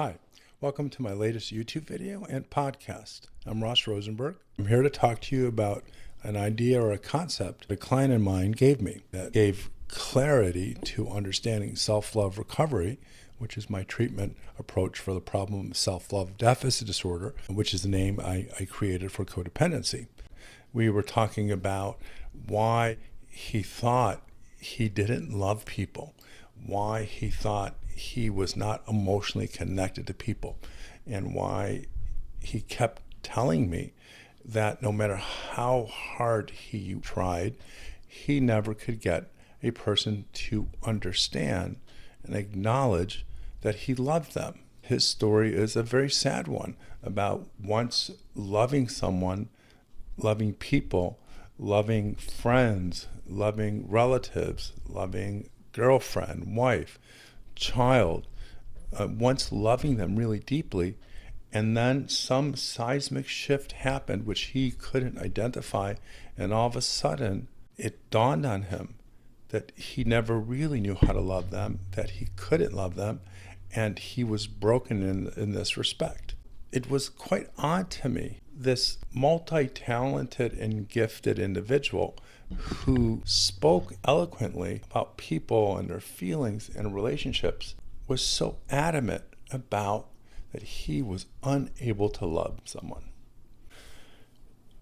Hi, welcome to my latest YouTube video and podcast. I'm Rosenberg. I'm here to talk to you about an idea or a concept a client of mine gave me that gave clarity to understanding self-love recovery, which is my treatment approach for the problem of self-love deficit disorder, which is the name I created for codependency. We were talking about why he thought he didn't love people, why he thought he was not emotionally connected to people, and why he kept telling me that no matter how hard he tried, he never could get a person to understand and acknowledge that he loved them. His story is a very sad one about once loving someone, loving people, loving friends, loving relatives, loving girlfriend, wife, child, once loving them really deeply, and then some seismic shift happened which he couldn't identify, and all of a sudden it dawned on him that he never really knew how to love them, that he couldn't love them, and he was broken in this respect. It was quite odd to me, this multi-talented and gifted individual who spoke eloquently about people and their feelings and relationships was so adamant about that he was unable to love someone.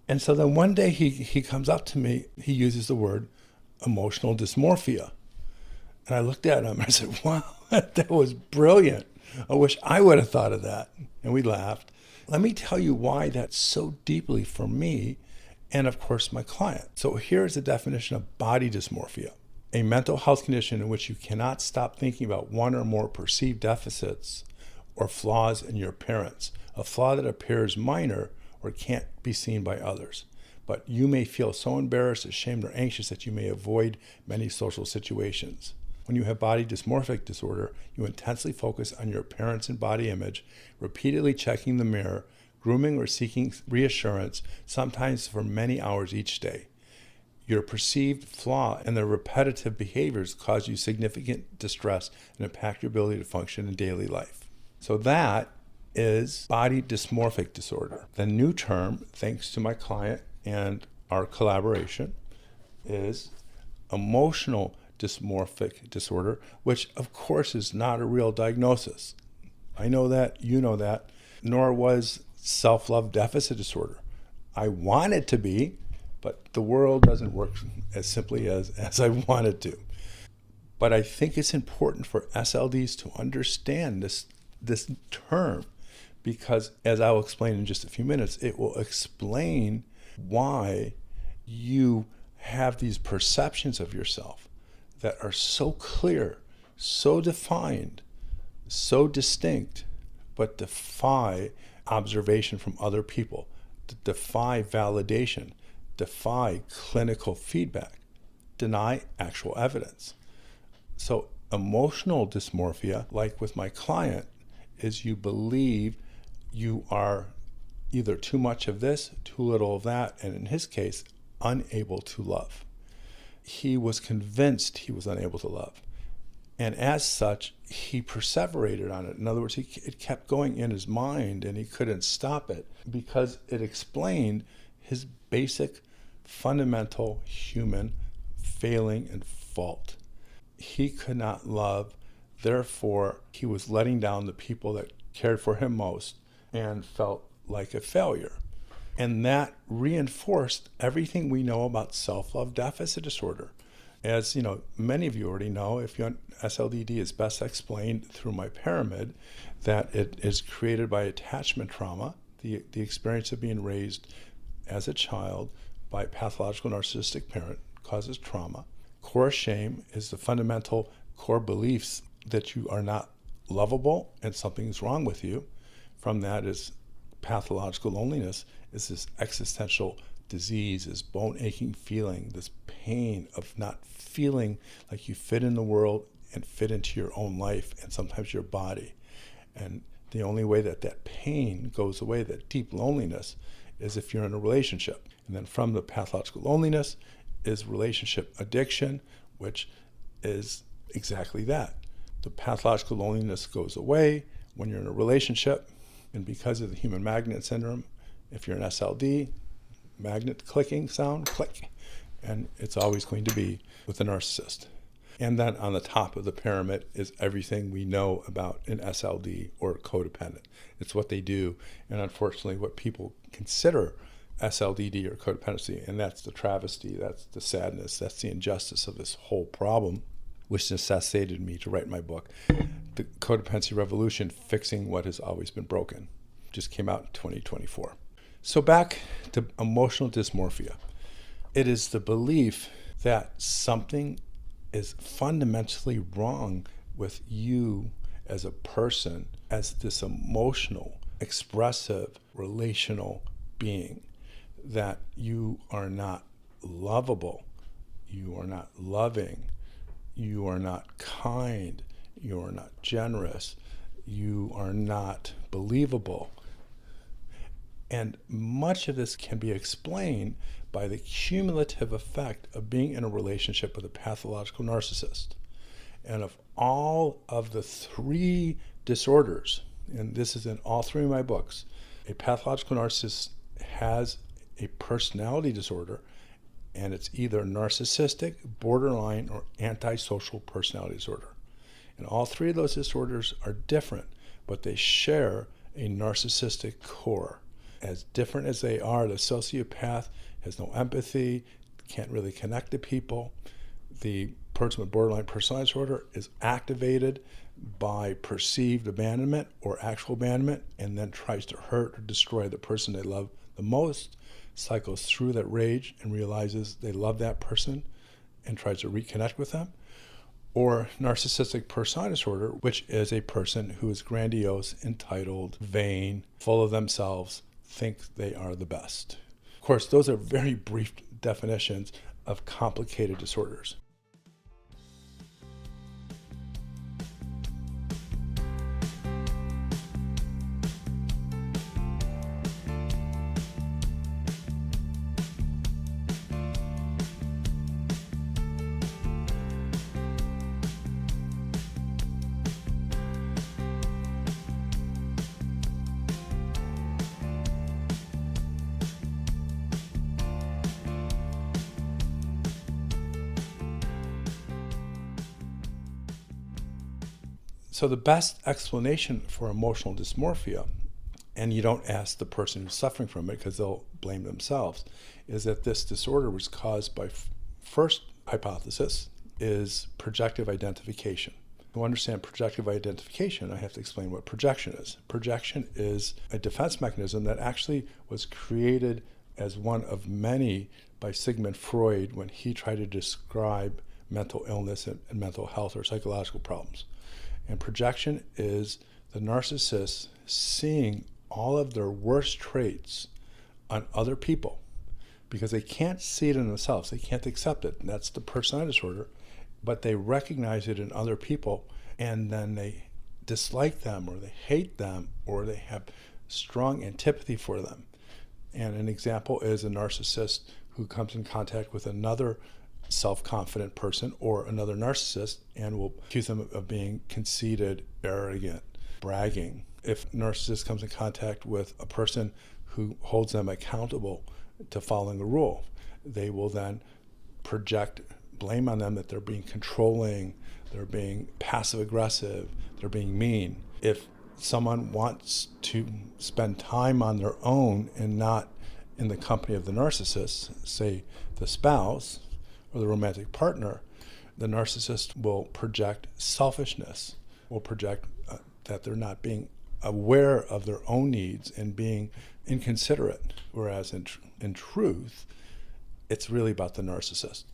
And so then one day he comes up to me, he uses the word emotional dysmorphia. And I looked at him and I said, wow, that was brilliant. I wish I would have thought of that. And we laughed. Let me tell you why that's so deeply for me and, of course, my client. So here's the definition of body dysmorphia: a mental health condition in which you cannot stop thinking about one or more perceived deficits or flaws in your appearance, a flaw that appears minor or can't be seen by others. But you may feel so embarrassed, ashamed, or anxious that you may avoid many social situations. When you have body dysmorphic disorder, you intensely focus on your appearance and body image, repeatedly checking the mirror, grooming or seeking reassurance, sometimes for many hours each day. Your perceived flaw and their repetitive behaviors cause you significant distress and impact your ability to function in daily life. So that is body dysmorphic disorder. The new term, thanks to my client and our collaboration, is emotional dysmorphic disorder, which of course is not a real diagnosis. I know that, you know that, nor was self-love deficit disorder. I want it to be, but the world doesn't work as simply as I want it to. But I think it's important for SLDs to understand this term, because as I'll explain in just a few minutes, it will explain why you have these perceptions of yourself that are so clear, so defined, so distinct, but defy observation from other people, defy validation, defy clinical feedback, deny actual evidence. So emotional dysmorphia, like with my client, is you believe you are either too much of this, too little of that, and in his case, unable to love. He was convinced he was unable to love. And as such, he perseverated on it. In other words, it kept going in his mind and he couldn't stop it because it explained his basic, fundamental human failing and fault. He could not love, therefore he was letting down the people that cared for him most and felt like a failure. And that reinforced everything we know about self-love deficit disorder. As you know, many of you already know, if you SLDD is best explained through my pyramid, that it is created by attachment trauma, the experience of being raised as a child by a pathological narcissistic parent causes trauma. Core shame is the fundamental core beliefs that you are not lovable and something's wrong with you. From that is pathological loneliness, is this existential disease, this bone aching feeling, this pain of not feeling like you fit in the world and fit into your own life and sometimes your body. And the only way that that pain goes away, that deep loneliness, is if you're in a relationship. And then from the pathological loneliness is relationship addiction, which is exactly that. The pathological loneliness goes away when you're in a relationship, and because of the human magnet syndrome, if you're an SLD, magnet clicking sound, click, and it's always going to be with a narcissist. And then on the top of the pyramid is everything we know about an SLD or codependent. It's what they do, and unfortunately what people consider SLDD or codependency, and that's the travesty, that's the sadness, that's the injustice of this whole problem, which necessitated me to write my book, The Codependency Revolution, Fixing What Has Always Been Broken. Just came out in 2024. So back to emotional dysmorphia. It is the belief that something is fundamentally wrong with you as a person, as this emotional, expressive, relational being, that you are not lovable, you are not loving, you are not kind, you are not generous, you are not believable. And much of this can be explained by the cumulative effect of being in a relationship with a pathological narcissist. And of all of the 3 disorders, and this is in all 3 of my books, a pathological narcissist has a personality disorder, and it's either narcissistic, borderline, or antisocial personality disorder. And all 3 of those disorders are different, but they share a narcissistic core. As different as they are, the sociopath has no empathy, can't really connect to people. The person with borderline personality disorder is activated by perceived abandonment or actual abandonment, and then tries to hurt or destroy the person they love the most, cycles through that rage and realizes they love that person and tries to reconnect with them. Or narcissistic personality disorder, which is a person who is grandiose, entitled, vain, full of themselves, think they are the best. Of course, those are very brief definitions of complicated disorders. So the best explanation for emotional dysmorphia, and you don't ask the person who's suffering from it because they'll blame themselves, is that this disorder was caused by, first hypothesis, is projective identification. To understand projective identification, I have to explain what projection is. Projection is a defense mechanism that actually was created as one of many by Sigmund Freud when he tried to describe mental illness and mental health or psychological problems. And projection is the narcissist seeing all of their worst traits on other people because they can't see it in themselves. They can't accept it. And that's the personality disorder. But they recognize it in other people, and then they dislike them, or they hate them, or they have strong antipathy for them. And an example is a narcissist who comes in contact with another self-confident person or another narcissist and will accuse them of being conceited, arrogant, bragging. If a narcissist comes in contact with a person who holds them accountable to following a rule, they will then project blame on them that they're being controlling, they're being passive-aggressive, they're being mean. If someone wants to spend time on their own and not in the company of the narcissist, say the spouse or the romantic partner, the narcissist will project selfishness, will project that they're not being aware of their own needs and being inconsiderate, whereas in truth, it's really about the narcissist.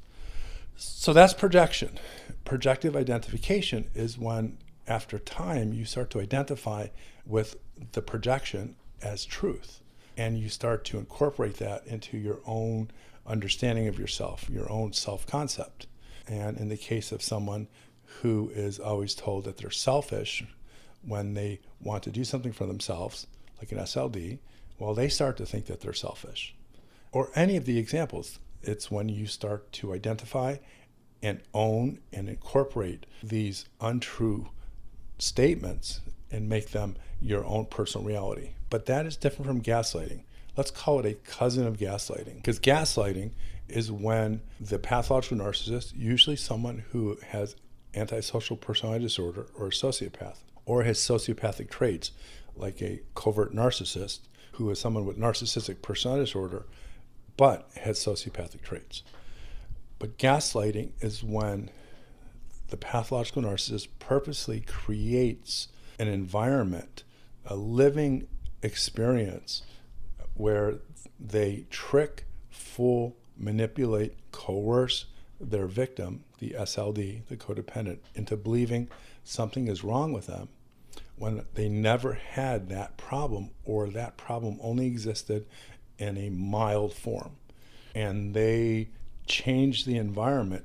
So that's projection. Projective identification is when, after time, you start to identify with the projection as truth, and you start to incorporate that into your own understanding of yourself, your own self-concept. And in the case of someone who is always told that they're selfish when they want to do something for themselves, like an SLD, well, they start to think that they're selfish. Or any of the examples, it's when you start to identify and own and incorporate these untrue statements and make them your own personal reality. But that is different from gaslighting. Let's call it a cousin of gaslighting, because gaslighting is when the pathological narcissist, usually someone who has antisocial personality disorder or a sociopath, or has sociopathic traits, like a covert narcissist, who is someone with narcissistic personality disorder, but has sociopathic traits. But gaslighting is when the pathological narcissist purposely creates an environment, a living experience, where they trick, fool, manipulate, coerce their victim, the SLD, the codependent, into believing something is wrong with them when they never had that problem, or that problem only existed in a mild form. And they change the environment.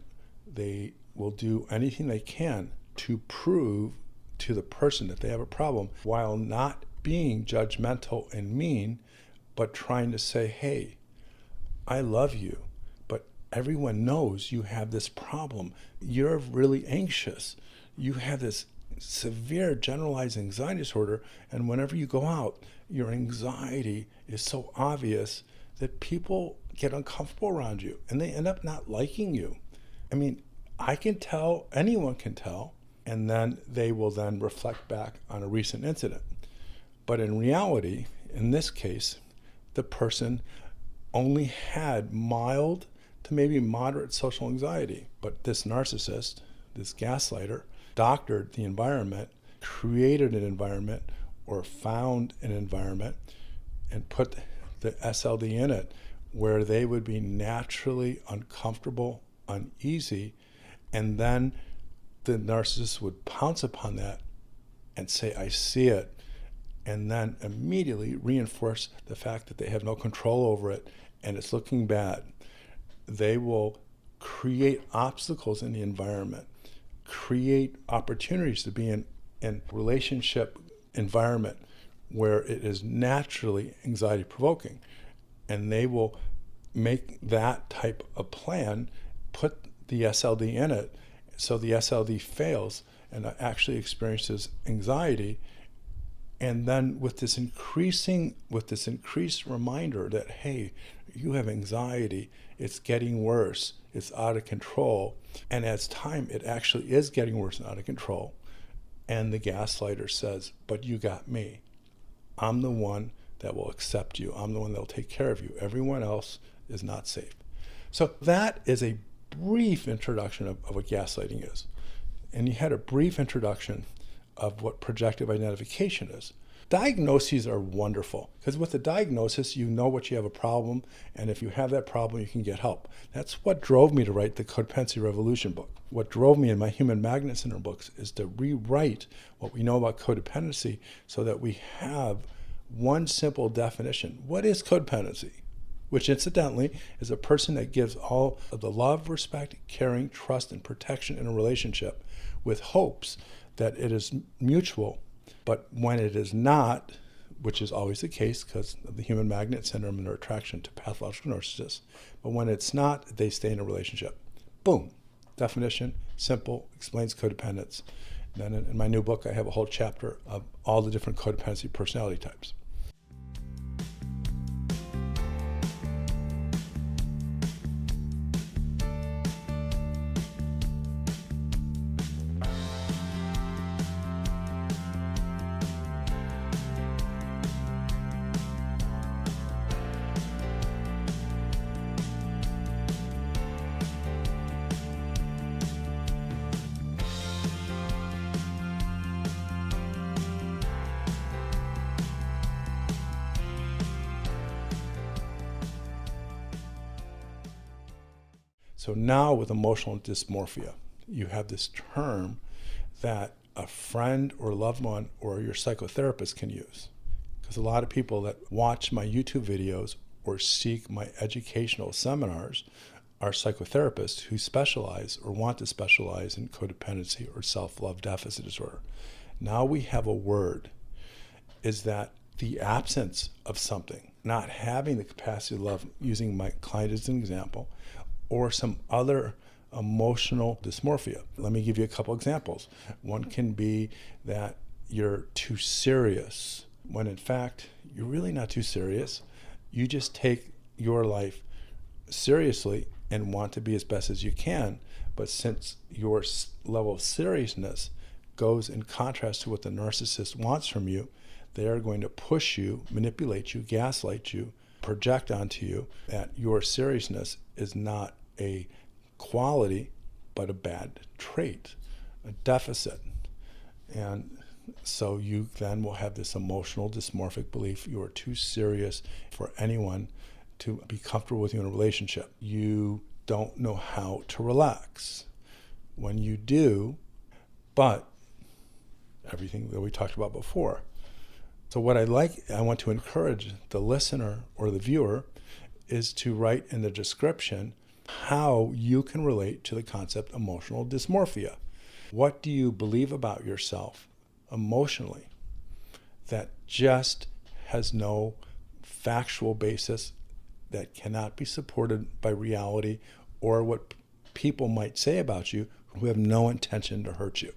They will do anything they can to prove to the person that they have a problem, while not being judgmental and mean, but trying to say, hey, I love you, but everyone knows you have this problem. You're really anxious. You have this severe generalized anxiety disorder, and whenever you go out, your anxiety is so obvious that people get uncomfortable around you and they end up not liking you. I mean, I can tell, anyone can tell, and then they will then reflect back on a recent incident. But in reality, in this case, the person only had mild to maybe moderate social anxiety. But this narcissist, this gaslighter, doctored the environment, created an environment, or found an environment, and put the SLD in it where they would be naturally uncomfortable, uneasy, and then the narcissist would pounce upon that and say, I see it, and then immediately reinforce the fact that they have no control over it and it's looking bad. They will create obstacles in the environment, create opportunities to be in relationship environment where it is naturally anxiety provoking. And they will make that type of plan, put the SLD in it, so the SLD fails and actually experiences anxiety. And then with this increased reminder that, hey, you have anxiety, it's getting worse, it's out of control. And as time, it actually is getting worse and out of control. And the gaslighter says, but you got me. I'm the one that will accept you. I'm the one that will take care of you. Everyone else is not safe. So that is a brief introduction of what gaslighting is. And you had a brief introduction of what projective identification is. Diagnoses are wonderful, because with the diagnosis, you know what you have a problem, and if you have that problem, you can get help. That's what drove me to write the Codependency Revolution book. What drove me in my Human Magnet Syndrome books is to rewrite what we know about codependency so that we have one simple definition. What is codependency? Which incidentally is a person that gives all of the love, respect, caring, trust, and protection in a relationship with hopes that it is mutual. But when it is not, which is always the case because of the human magnet syndrome and their attraction to pathological narcissists, but when it's not, they stay in a relationship. Boom. Definition, simple, explains codependence. Then in my new book, I have a whole chapter of all the different codependency personality types. So now with emotional dysmorphia, you have this term that a friend or loved one or your psychotherapist can use. Because a lot of people that watch my YouTube videos or seek my educational seminars are psychotherapists who specialize or want to specialize in codependency or self-love deficit disorder. Now we have a word, is that the absence of something, not having the capacity to love, using my client as an example, or some other emotional dysmorphia. Let me give you a couple examples. One can be that you're too serious, when in fact, you're really not too serious. You just take your life seriously and want to be as best as you can. But since your level of seriousness goes in contrast to what the narcissist wants from you, they are going to push you, manipulate you, gaslight you, project onto you that your seriousness is not a quality, but a bad trait, a deficit. And so you then will have this emotional dysmorphic belief you are too serious for anyone to be comfortable with you in a relationship. You don't know how to relax. When you do, but everything that we talked about before. So what I want to encourage the listener or the viewer is to write in the description how you can relate to the concept emotional dysmorphia. What do you believe about yourself emotionally that just has no factual basis, that cannot be supported by reality or what people might say about you who have no intention to hurt you?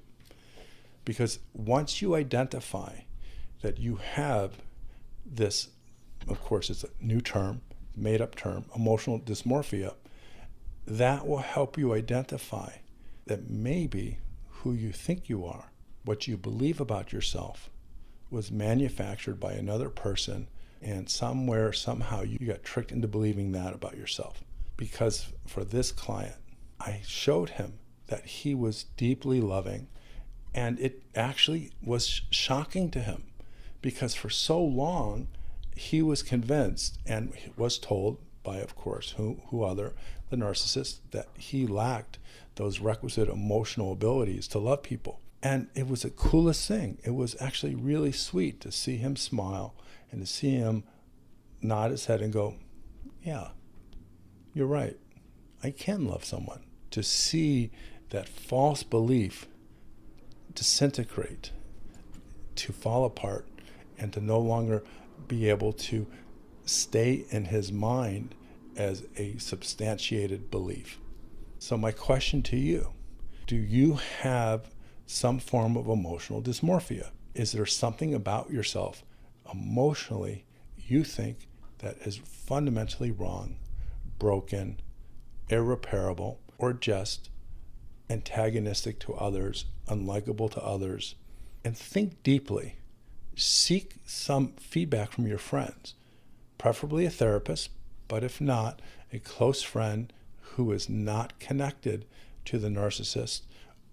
Because once you identify that you have this, of course it's a new term, made up term, emotional dysmorphia, that will help you identify that maybe who you think you are, what you believe about yourself, was manufactured by another person, and somewhere, somehow, you got tricked into believing that about yourself. Because for this client, I showed him that he was deeply loving, and it actually was shocking to him, because for so long, he was convinced and was told by, of course, who other, the narcissist, that he lacked those requisite emotional abilities to love people. And it was the coolest thing. It was actually really sweet to see him smile and to see him nod his head and go, yeah, you're right. I can love someone. To see that false belief disintegrate, to fall apart, and to no longer be able to stay in his mind as a substantiated belief. So my question to you, do you have some form of emotional dysmorphia? Is there something about yourself emotionally you think that is fundamentally wrong, broken, irreparable, or just antagonistic to others, unlikable to others? And think deeply. Seek some feedback from your friends, preferably a therapist, but if not, a close friend who is not connected to the narcissist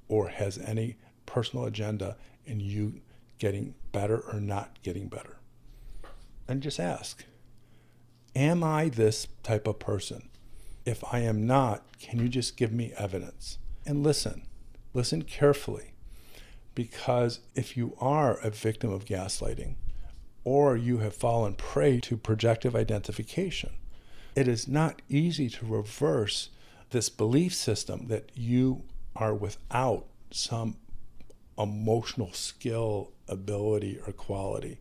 or has any personal agenda in you getting better or not getting better. And just ask, am I this type of person? If I am not, can you just give me evidence? And listen carefully, because if you are a victim of gaslighting or you have fallen prey to projective identification, it is not easy to reverse this belief system that you are without some emotional skill, ability, or quality,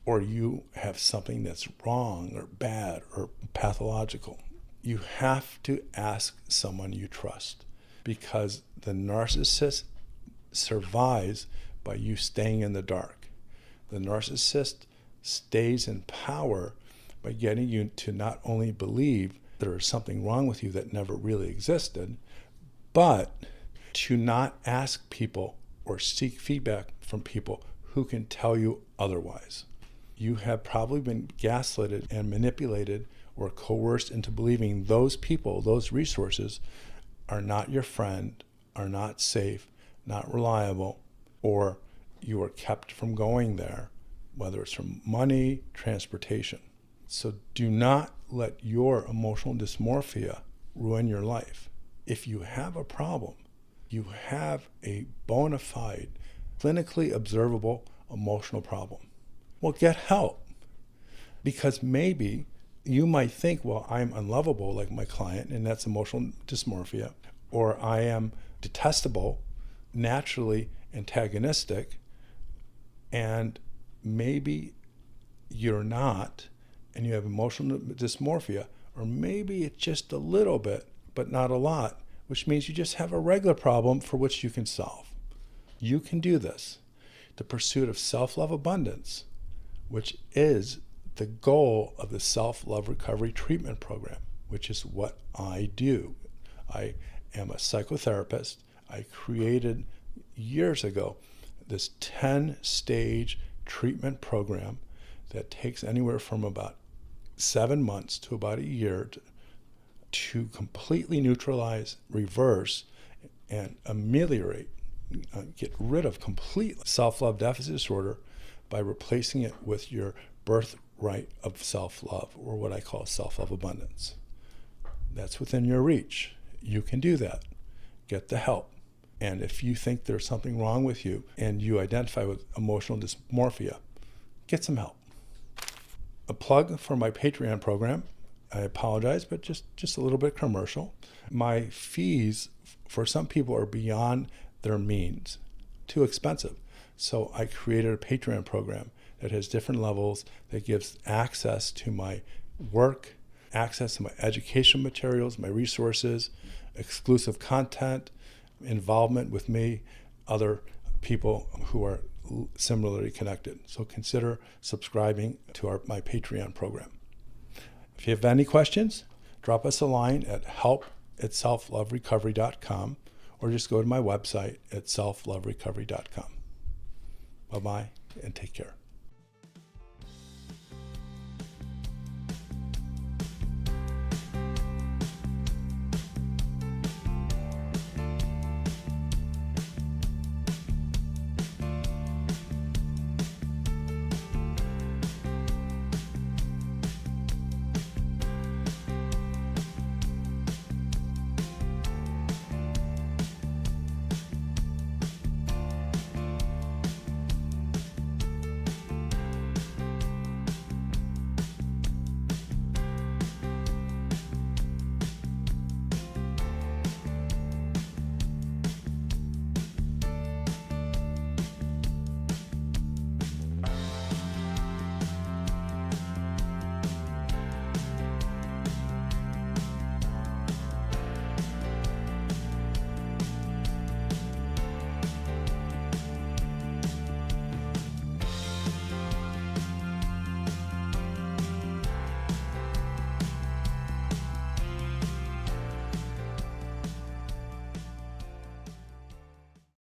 or you have something that's wrong or bad or pathological. You have to ask someone you trust, because the narcissist survives by you staying in the dark. The narcissist stays in power by getting you to not only believe there is something wrong with you that never really existed, but to not ask people or seek feedback from people who can tell you otherwise. You have probably been gaslighted and manipulated or coerced into believing those people, those resources, are not your friend, are not safe, not reliable, or you are kept from going there, whether it's from money, transportation. So do not let your emotional dysmorphia ruin your life. If you have a problem, you have a bona fide, clinically observable emotional problem, well, get help. Because maybe you might think, well, I'm unlovable like my client, and that's emotional dysmorphia, or I am detestable, naturally antagonistic, and maybe you're not, and you have emotional dysmorphia, or maybe it's just a little bit, but not a lot, which means you just have a regular problem for which you can solve. You can do this. the pursuit of self-love abundance, which is the goal of the self-love recovery treatment program, which is what I do. I am a psychotherapist. I created years ago this 10-stage treatment program that takes anywhere from about 7 months to about a year to completely neutralize, reverse, and ameliorate, get rid of complete self-love deficit disorder by replacing it with your birthright of self-love, or what I call self-love abundance. That's within your reach. You can do that. Get the help. And if you think there's something wrong with you and you identify with emotional dysmorphia, get some help. A plug for my Patreon program. I apologize, but just a little bit commercial. My fees for some people are beyond their means, too expensive. So I created a Patreon program that has different levels, that gives access to my work, access to my educational materials, my resources, exclusive content, involvement with me, other people who are similarly connected. So consider subscribing to my Patreon program. If you have any questions, drop us a line at help@selfloverecovery.com, or just go to my website at selfloverecovery.com. Bye-bye and take care.